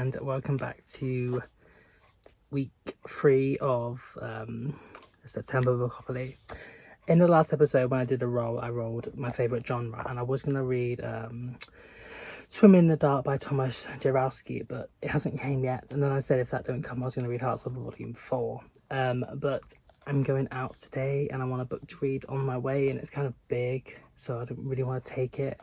and welcome back to week 3 of September Bookopoly. In the last episode, when I did a roll, I rolled my favourite genre, and I was going to read Swimming in the Dark by Thomas Jarowski, but it hasn't came yet. And then I said if that don't come, I was going to read Heartstopper Volume 4. But I'm going out today, and I want a book to read on my way, and it's kind of big, so I don't really want to take it.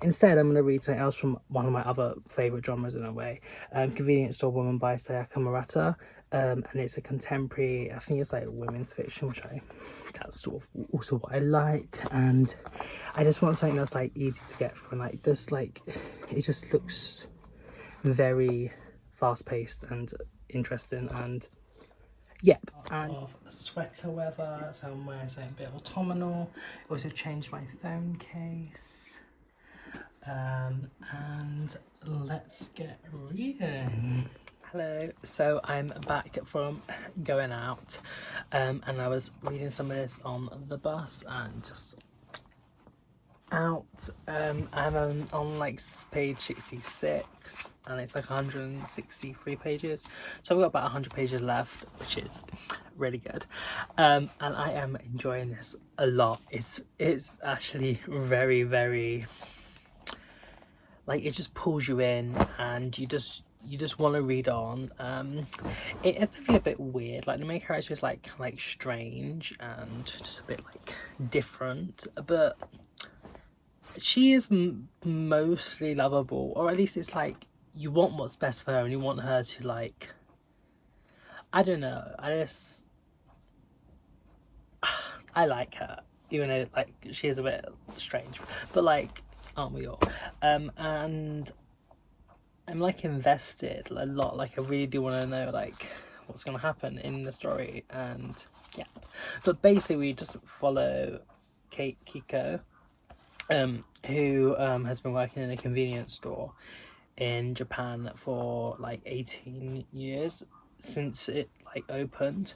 Instead, I'm going to read something else from one of my other favourite genres in a way, Convenience Store Woman by Sayaka Murata, and it's a contemporary, I think it's like women's fiction, that's sort of also what I like, and I just want something that's like easy to get through, and like this, like, it just looks very fast-paced and interesting, and yep. And of sweater weather, so I'm wearing something a bit autumnal. Also changed my phone case. And let's get reading. Hello, so I'm back from going out, and I was reading some of this on the bus and just out. I'm on like page 66, and it's like 163 pages, so I've got about 100 pages left, which is really good, and I am enjoying this a lot. It's actually very, very, like, it just pulls you in, and you just want to read on. It is definitely a bit weird, like the main character is like strange and just a bit like different, but she is mostly lovable, or at least it's like you want what's best for her, and you want her to, like, I don't know, I like her, even though like she is a bit strange, but like, aren't we all? And I'm like invested a lot, like I really do want to know like what's gonna happen in the story, and yeah. But basically we just follow Kiko, who has been working in a convenience store in Japan for like 18 years since it like opened,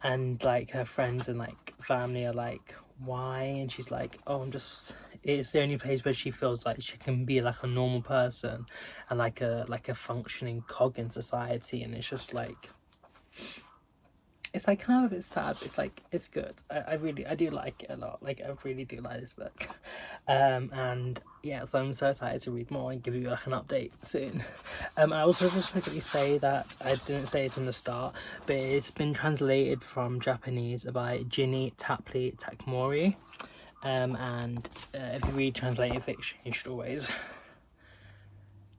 and like her friends and like family are like, why? And she's like, oh, it's the only place where she feels like she can be like a normal person and like a functioning cog in society. And it's just like, it's like kind of a bit sad, but it's like, it's good. I do like it a lot. Like, I really do like this book. And yeah, so I'm so excited to read more and give you like an update soon. I also just quickly say that I didn't say it in the start, but it's been translated from Japanese by Ginny Tapley Takmori. And if you read translated fiction, you should always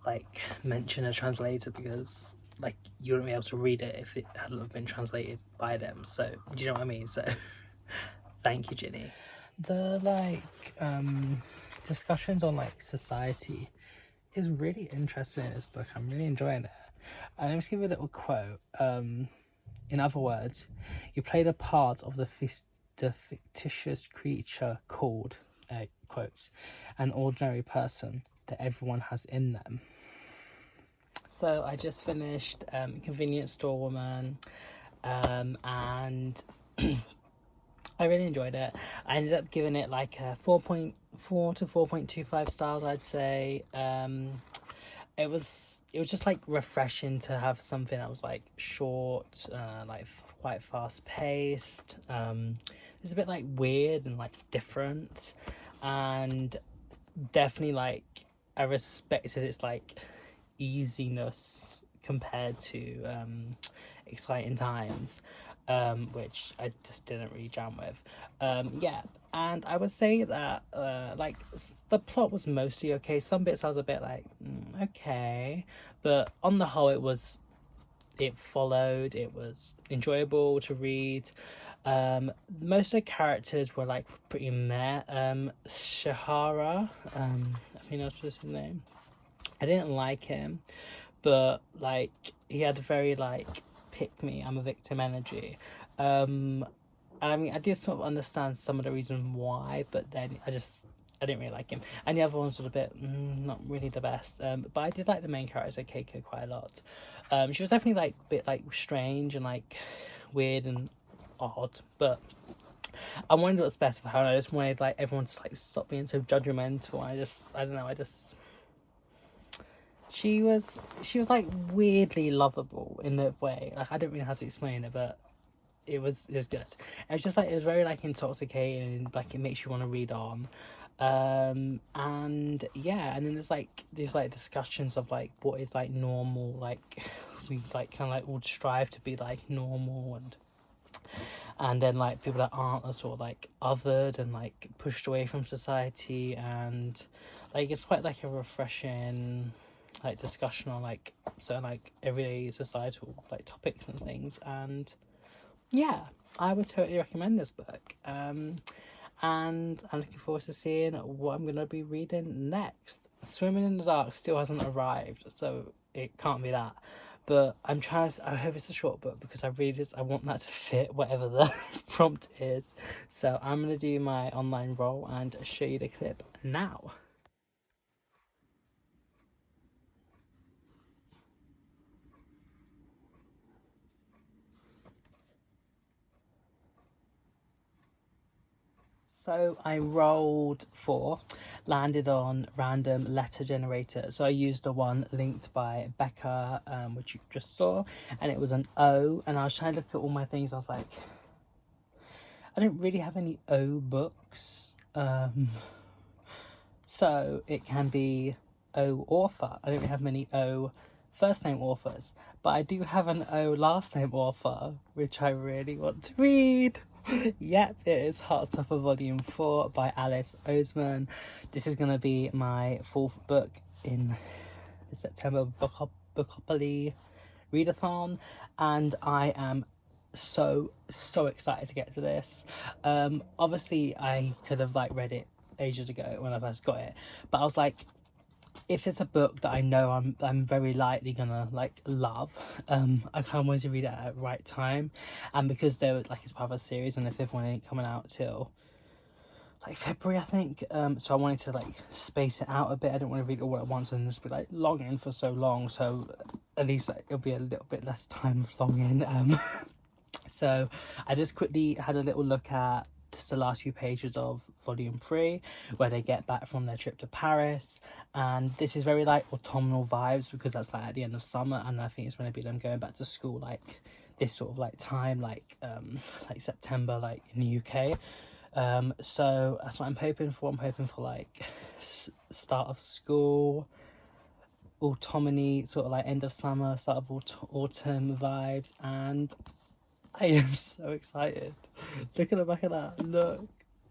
like mention a translator, because like you wouldn't be able to read it if it hadn't been translated by them. So do you know what I mean? So thank you, Ginny. The like discussions on like society is really interesting in this book. I'm really enjoying it. And let me give you a little quote. In other words, you play the part of the fictitious creature called, quotes, an ordinary person that everyone has in them. So I just finished Convenience Store Woman, and I really enjoyed it. I ended up giving it like a 4.4 to 4.25 stars, I'd say. It was just like refreshing to have something that was like short, like quite fast paced. It's a bit like weird and like different, and definitely like I respected its like easiness compared to Exciting Times, which I just didn't really jam with. Yeah, and I would say that like the plot was mostly okay. Some bits I was a bit like okay, but on the whole it was enjoyable to read. Most of the characters were like pretty meh. Shihara, I think that's his name. I didn't like him, but like he had a very like pick me, I'm a victim energy. And I mean, I did sort of understand some of the reason why, but then I didn't really like him. And the other ones were a bit not really the best. But I did like the main character Keiko quite a lot. She was definitely like a bit like strange and like weird and odd, but I wanted what's best for her, and I just wanted like everyone to like stop being so judgmental. I don't know, she was like weirdly lovable in a way. Like, I don't really know how to explain it, but it was good. It was just like, it was very like intoxicating, like it makes you want to read on. And yeah, and then there's like these like discussions of like what is like normal, like we like kind of like all strive to be like normal, and then like people that aren't are sort of like othered and like pushed away from society, and like it's quite like a refreshing like discussion on like certain like everyday societal like topics and things. And yeah, I would totally recommend this book. And I'm looking forward to seeing what I'm gonna be reading next. Swimming in the Dark still hasn't arrived, so it can't be that. But I'm trying to, I hope it's a short book, because I want that to fit whatever the prompt is. So I'm gonna do my online roll and show you the clip now. So I rolled 4, landed on random letter generator. So I used the one linked by Becca, which you just saw, and it was an O. And I was trying to look at all my things. I was like, I don't really have any O books. So it can be O author. I don't really have many O first name authors, but I do have an O last name author, which I really want to read. Yep, it is Heartstopper Volume 4 by Alice Oseman. This is going to be my 4th book in the September Bookopoly readathon, and I am so excited to get to this. Obviously I could have like read it ages ago when I first got it, but I was like, if it's a book that I know I'm very likely gonna like love, I kind of wanted to read it at the right time. And because they were like, it's part of a series and the 5th one ain't coming out till like February, I think, so I wanted to like space it out a bit. I didn't want to read it all at once and just be like longing for so long, so at least like, it'll be a little bit less time of longing. So I just quickly had a little look at just the last few pages of volume 3, where they get back from their trip to Paris, and this is very like autumnal vibes, because that's like at the end of summer, and I think it's going to be them going back to school like this sort of like time, like September, like in the UK. So that's what I'm hoping for. I'm hoping for like start of school, autumny, sort of like end of summer, start of autumn vibes, and I am so excited. Look at the back of that. Look.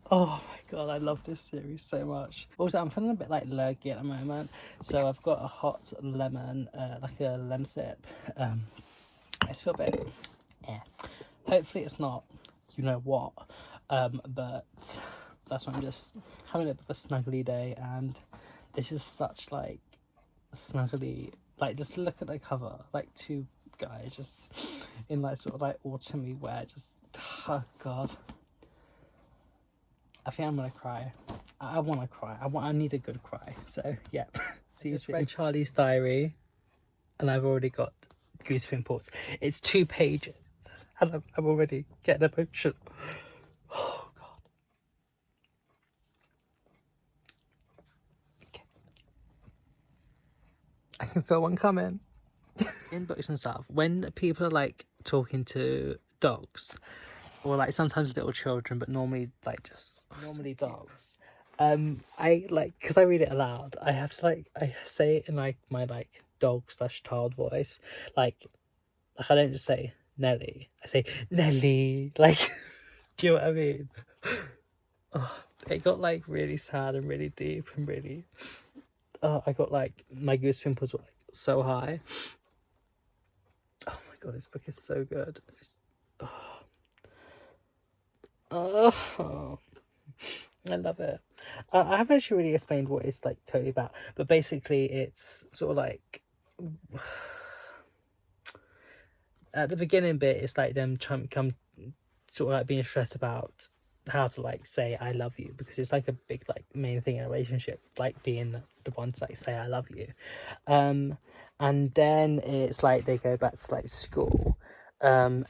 Oh my god, I love this series so much. Also, I'm feeling a bit like lurgy at the moment, so I've got a hot lemon, like a lemon sip. I feel a bit, hopefully it's not, you know what, but that's why I'm just having a bit of a snuggly day, and this is such like snuggly, like just look at the cover, like 2 guys just in like sort of like autumny wear, just oh god, I think I'm gonna cry. I want to cry. I need a good cry. So yeah. See you soon. I just read Charlie's diary and I've already got goose pimples. It's 2 pages and I'm already getting emotional. Oh god. Okay. I can feel one coming. In books and stuff, when people are like talking to dogs, or like sometimes little children, but normally dogs, I like, because I read it aloud, I have to like, I say it in like my like dog slash child voice, like I don't just say Nelly, I say Nelly, like do you know what I mean? Oh, it got like really sad and really deep and really, I got like, my goose pimples were like so high. Oh my god, this book is so good. Oh, I love it. I haven't actually really explained what it's like totally about, but basically it's sort of like at the beginning bit, it's like them trying to come, sort of like being stressed about how to like say I love you, because it's like a big like main thing in a relationship, like being the one to like say I love you. And then it's like they go back to like school, and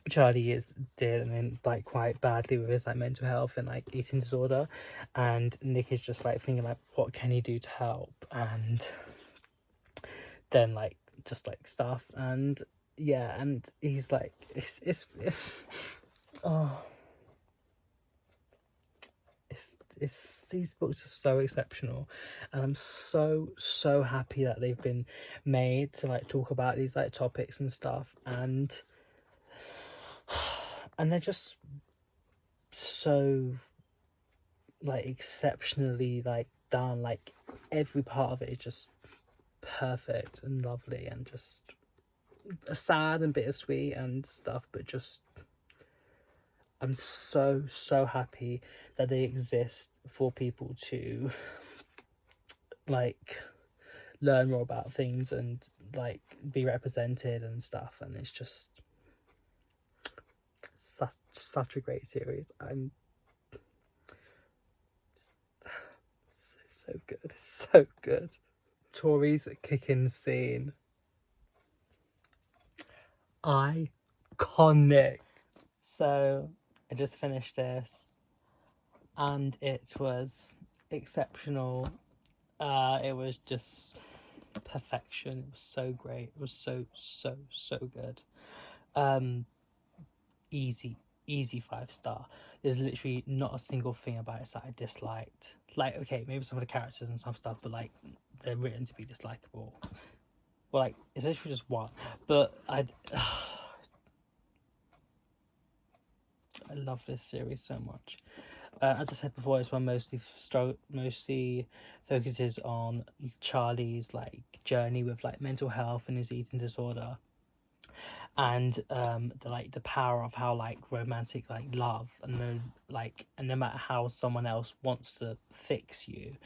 Charlie is dealing like quite badly with his like mental health and like eating disorder, and Nick is just like thinking like, what can he do to help? And then like just like stuff, and yeah, and he's like, it's oh, it's these books are so exceptional, and I'm so happy that they've been made to like talk about these like topics and stuff, and they're just so like exceptionally like done. Like every part of it is just perfect and lovely, and just sad and bittersweet and stuff, but just I'm so happy that they exist for people to like learn more about things and like be represented and stuff, and it's just such a great series. It's so good, it's so good. Tori's kicking scene, iconic. So I just finished this and it was exceptional. It was just perfection. It was so great. It was so good. Easy 5-star. There's literally not a single thing about it that I disliked. Like, okay, maybe some of the characters and some stuff, but like they're written to be dislikable. Well, like it's literally just one, but I love this series so much. As I said before, this one mostly focuses on Charlie's like journey with like mental health and his eating disorder, and the power of how like romantic like love and no matter how someone else wants to fix you,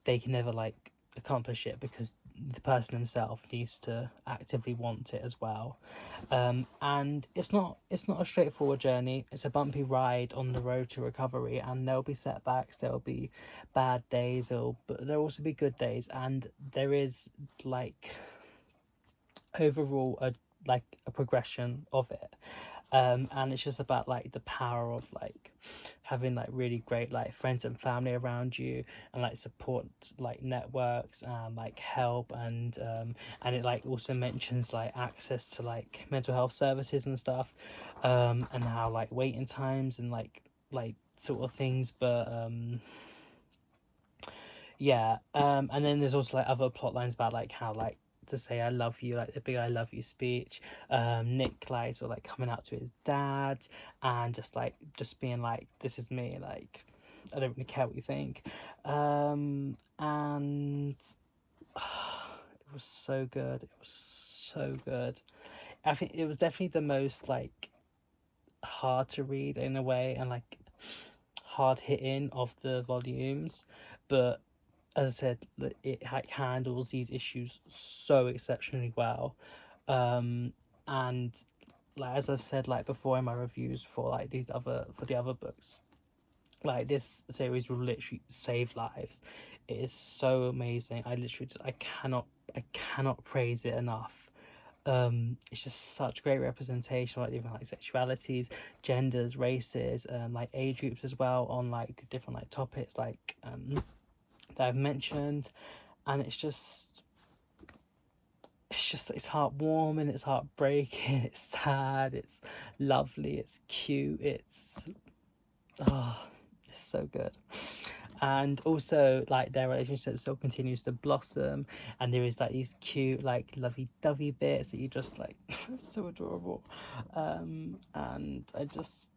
they can never like accomplish it because the person himself needs to actively want it as well. And it's not a straightforward journey. It's a bumpy ride on the road to recovery, and there'll be setbacks, there'll be bad days, but there'll also be good days, and there is like overall a progression of it. And it's just about like the power of like having like really great like friends and family around you, and like support like networks and like help, and it like also mentions like access to like mental health services and stuff, and how like waiting times and like sort of things, but yeah. And then there's also like other plot lines about like how like to say I love you, like the big I love you speech. Nick like sort of like coming out to his dad and just being like, this is me, like I don't really care what you think. And it was so good. It was so good. I think it was definitely the most like hard to read in a way, and like hard hitting of the volumes, but as I said, it handles these issues so exceptionally well. And like as I've said like before in my reviews for like the other books, like this series will literally save lives. It is so amazing. I cannot praise it enough. It's just such great representation, like even like sexualities, genders, races, like age groups as well, on like different like topics like that I've mentioned. And it's heartwarming, it's heartbreaking, it's sad, it's lovely, it's cute, it's so good. And also like their relationship still continues to blossom, and there is like these cute like lovey-dovey bits that you just like it's so adorable. And I just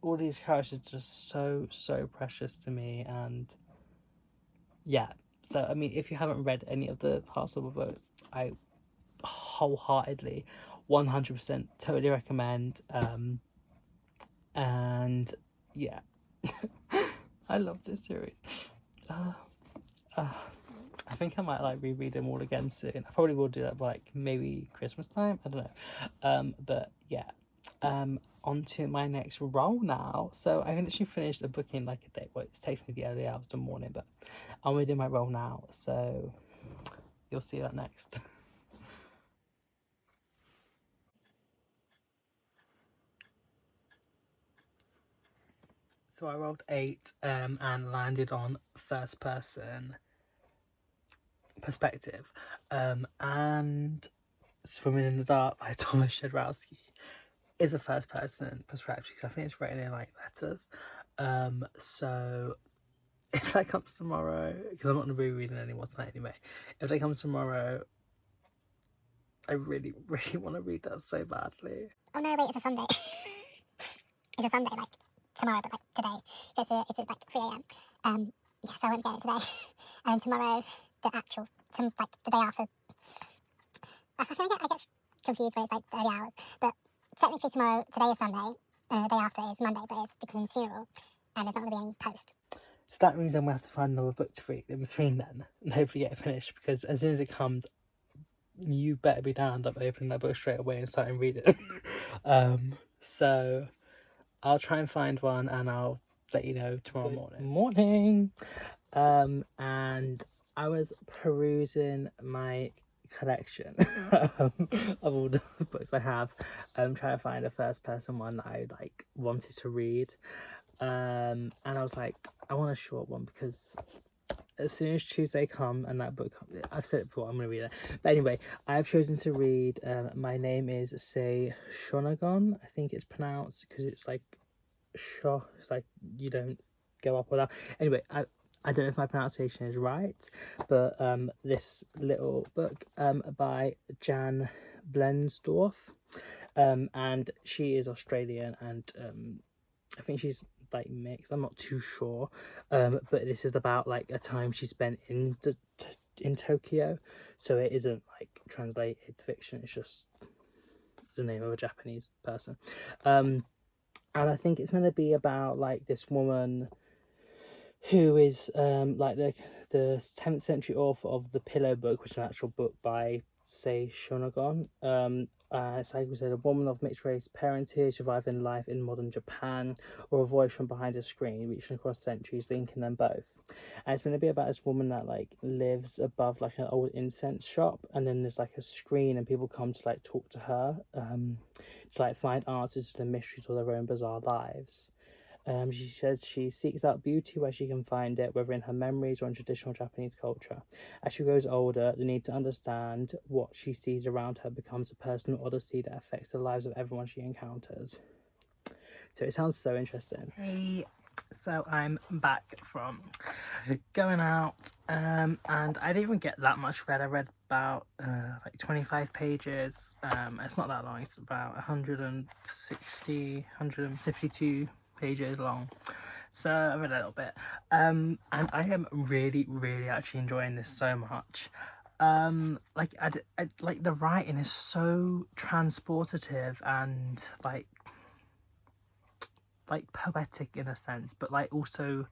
all these characters are just so precious to me. And yeah, so I mean, if you haven't read any of the Heartstopper books, I wholeheartedly 100% totally recommend. And yeah, I love this series. I think I might like reread them all again soon. I probably will do that by like maybe Christmas time, I don't know. But yeah, on to my next role now. So I literally finished a book in like a day. Well, it's taking me the early hours of the morning, but I'm gonna do my role now, so you'll see that next. So I rolled 8 and landed on first person perspective. And Swimming in the Dark by Thomas Shedrowski is a first person perspective because I think it's written in like letters. So if that comes tomorrow, because I'm not going to be reading any more tonight anyway, if that comes tomorrow, I really, really want to read that so badly. Oh no, wait, it's a Sunday. It's a Sunday, like tomorrow, but like today. It's like 3 a.m. Yeah, so I won't get it today. And tomorrow, the actual, like the day after. I feel like I get confused when it's like the early hours. But technically tomorrow, today is Sunday, the day after is Monday, but it's the Queen's funeral, and there's not going to be any post. So that means I'm going to have to find another book to read in between then, and hopefully get it finished, because as soon as it comes, you better be down up opening that book straight away and starting reading. So I'll try and find one and I'll let you know tomorrow morning. And I was perusing my collection of all the books I have, trying to find a first person one that I like wanted to read. And I was like, I want a short one because as soon as Tuesday come and that book, I've said it before, I'm going to read it. But anyway, I have chosen to read My Name is Shonagon, I think it's pronounced, because it's like it's like you don't go up or down. Anyway, I don't know if my pronunciation is right, but this little book by Jan Blendsdorf, and she is Australian, and I think she's like mixed, I'm not too sure, but this is about like a time she spent in Tokyo, so it isn't like translated fiction, it's just the name of a Japanese person. And I think it's going to be about like this woman who is like the 10th century author of The Pillow Book, which is an actual book by Shonagon. It's like we said, a woman of mixed race parentage surviving life in modern Japan, or a voice from behind a screen reaching across centuries, linking them both. And it's going to be about this woman that like lives above like an old incense shop, and then there's like a screen and people come to like talk to her to like find answers to the mysteries of their own bizarre lives. She says she seeks out beauty where she can find it, whether in her memories or in traditional Japanese culture. As she grows older, the need to understand what she sees around her becomes a personal odyssey that affects the lives of everyone she encounters. So it sounds so interesting. Hey, so I'm back from going out, and I didn't even get that much read. I read about like 25 pages. It's not that long, it's about 152 pages long, so I read a little bit, and I am really actually enjoying this so much. Like I like the writing is so transportative and like poetic in a sense, but like also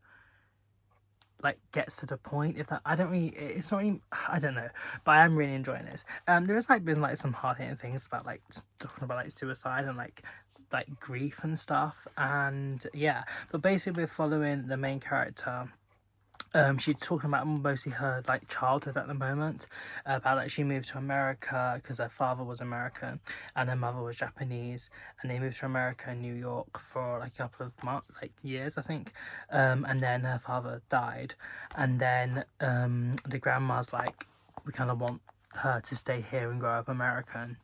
like gets to the point. If that, I don't really, it's not really, I don't know, but I am really enjoying this. There has like been like some hard hitting things about like talking about like suicide and like grief and stuff, and yeah, but basically we're following the main character. She's talking about mostly her like childhood at the moment, about like she moved to America because her father was American and her mother was Japanese, and they moved to America and New York for like a couple of months, like years I think, and then her father died, and then the grandma's like, we kind of want her to stay here and grow up American,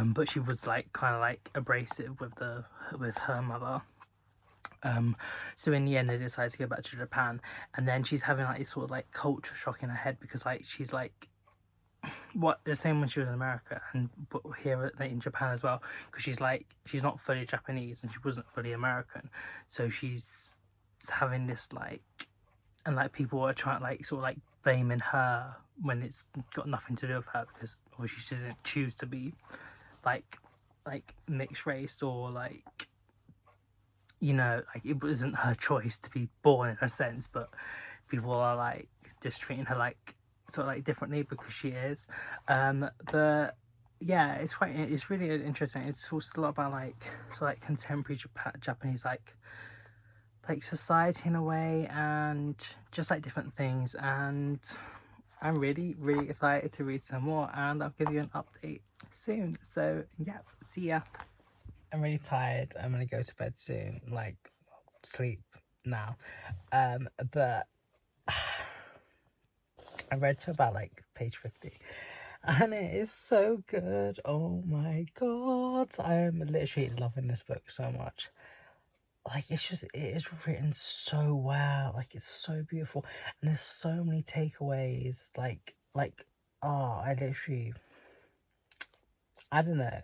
but she was like kind of like abrasive with her mother. So in the end they decide to go back to Japan, and then she's having like this sort of like culture shock in her head, because like she's like what the same when she was in America, and but here like, in Japan as well, because she's like she's not fully Japanese and she wasn't fully American, so she's having this like, and like people are trying like sort of like blaming her when it's got nothing to do with her, because obviously she didn't choose to be like mixed race, or like, you know, like it wasn't her choice to be born in a sense, but people are like just treating her like sort of like differently because she is. But yeah, it's really interesting. It's also a lot about like sort of like contemporary Japanese like society in a way, and just like different things, and I'm really excited to read some more, and I'll give you an update soon. So yeah, see ya. I'm really tired. I'm gonna go to bed soon, like sleep now. But I read to about like page 50, and it is so good. Oh my god, I am literally loving this book so much. Like, it is written so well. Like, it's so beautiful, and there's so many takeaways. I literally, I don't know.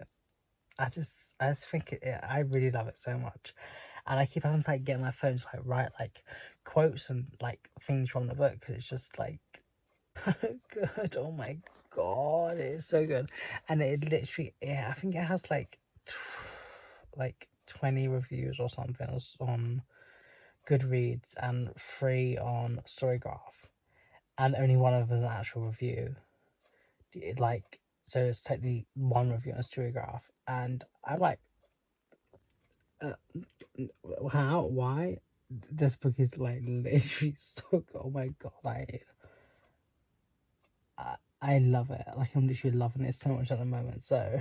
I just think I really love it so much, and I keep having to like get my phone to like write like quotes and like things from the book because it's just like so good. Oh my god, it is so good, and it literally, yeah, I think it has like like 20 reviews or something on Goodreads and 3 on StoryGraph, and only one of them is an actual review. So it's technically one review on StoryGraph, and I'm like, how? Why? This book is like literally so good. Oh my god, I love it. Like, I'm literally loving it so much at the moment. So,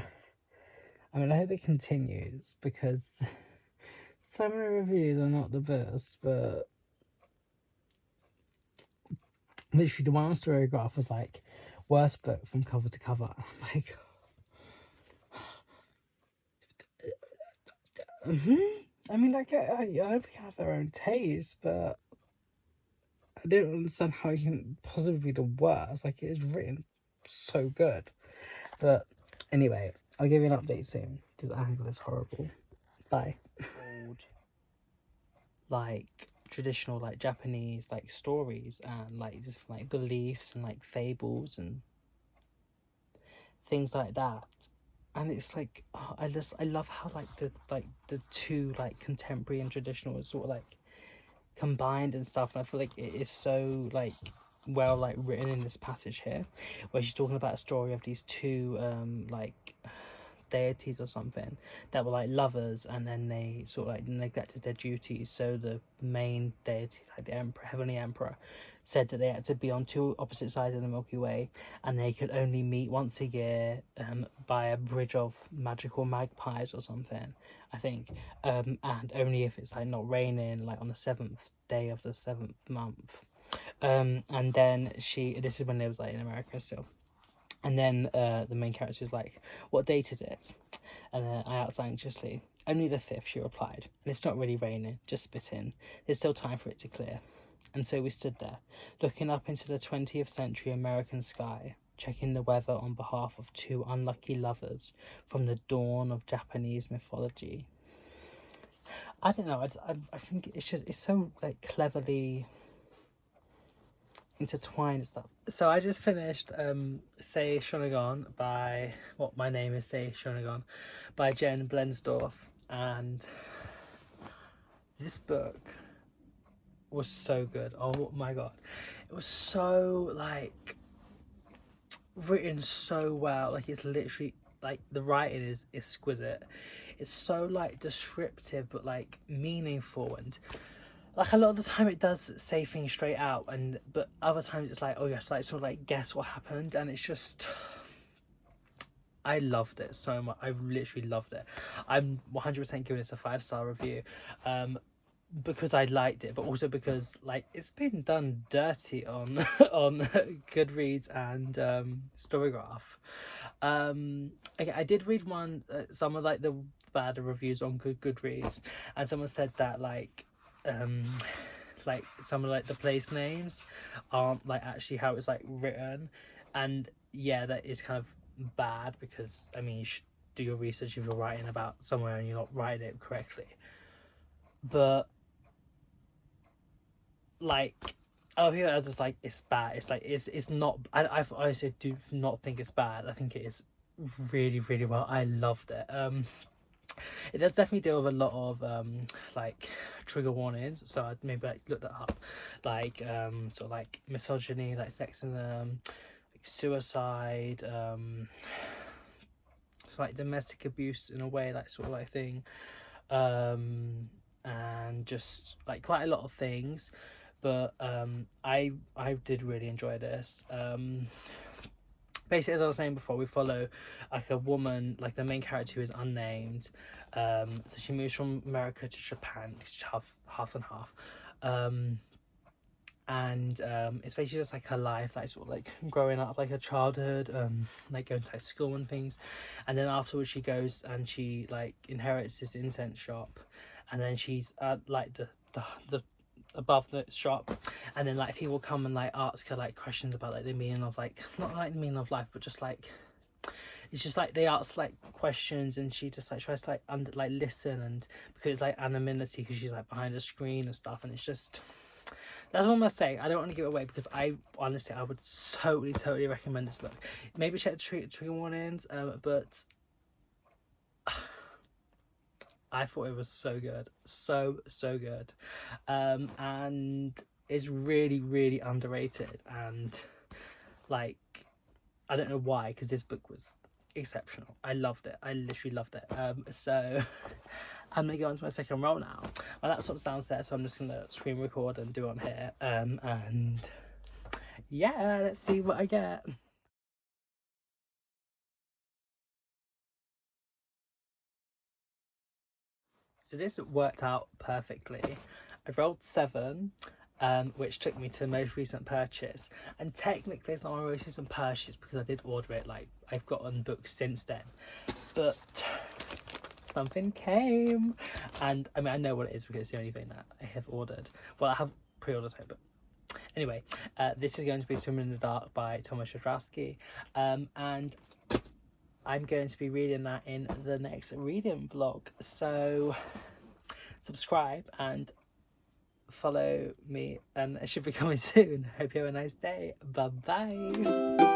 I mean, I hope it continues because so many reviews are not the best, but literally the one on StoryGraph was like worst book from cover to cover. I'm like, I mean, like, I hope they have their own taste, but I don't understand how it can possibly be the worst. Like, it is written so good. But anyway, I'll give you an update soon because Angle is horrible. Bye. Old, like, traditional like Japanese like stories and like just like beliefs and like fables and things like that. And it's like, oh, I love how like the two like contemporary and traditional is sort of like combined and stuff, and I feel like it is so like well like written in this passage here where she's talking about a story of these two like deities or something that were like lovers, and then they sort of like neglected their duties. So the main deity, like the emperor, heavenly emperor, said that they had to be on two opposite sides of the Milky Way, and they could only meet once a year by a bridge of magical magpies or something, I think, and only if it's like not raining, like on the 7th day of the 7th month. And then this is when they was like in America still. And then the main character is like, "What date is it?" And I asked anxiously. "Only the 5th," she replied. "And it's not really raining, just spitting. There's still time for it to clear." And so we stood there, looking up into the 20th century American sky, checking the weather on behalf of two unlucky lovers from the dawn of Japanese mythology. I don't know, I think it's so like cleverly intertwined and stuff. So I just finished Say Shonagon by my name is Say Shonagon by Jen Blendsdorf, and this book was so good. Oh my god, it was so like written so well. Like, it's literally like the writing is exquisite. It's so like descriptive but like meaningful, and like a lot of the time it does say things straight out, but other times it's like, oh, you have to like sort of like guess what happened, and it's just, I loved it so much. I literally loved it. I'm 100% giving this a 5-star review, because I liked it, but also because like it's been done dirty on on Goodreads and StoryGraph. I did read some of like the bad reviews on Goodreads, and someone said that like some of like the place names aren't like actually how it's like written, and yeah, that is kind of bad because I mean you should do your research if you're writing about somewhere and you're not writing it correctly. But like, oh, here I just like it's bad. It's like it's not. I honestly do not think it's bad. I think it is really really well. I loved it. It does definitely deal with a lot of like trigger warnings, so I'd maybe like look that up, like sort of like misogyny, like sexism, like suicide, like domestic abuse in a way, like sort of like thing, and just like quite a lot of things. But I did really enjoy this. Basically, as I was saying before, we follow like a woman, like the main character who is unnamed. So she moves from America to Japan. She's half and half. And it's basically just like her life, like sort of like growing up, like her childhood, like going to like school and things. And then afterwards she goes and she like inherits this incense shop, and then she's at like the above the shop, and then like people come and like ask her like questions about like the meaning of like, not like the meaning of life, but just like, it's just like they ask like questions, and she just like tries to like listen, and because it's like anonymity, because she's like behind a screen and stuff, and it's just, that's what I'm saying. I don't want to give it away, because I honestly, I would totally recommend this book. Maybe check the trigger warnings, but I thought it was so good, so good, and it's really underrated, and like, I don't know why, because this book was exceptional. I loved it. I literally loved it. So I'm gonna go on to my second roll now. My laptop's downstairs, so I'm just gonna screen record and do it on here. And yeah, let's see what I get. So this worked out perfectly. I rolled 7, which took me to the most recent purchase. And technically it's not my most recent purchase, because I did order it, like I've gotten books since then. But something came, and I mean, I know what it is because it's the only thing that I have ordered. Well, I have pre-ordered it, but anyway, this is going to be Swimming in the Dark by Thomas Jodorowsky, and I'm going to be reading that in the next reading vlog. So subscribe and follow me, and it should be coming soon. Hope you have a nice day. Bye bye.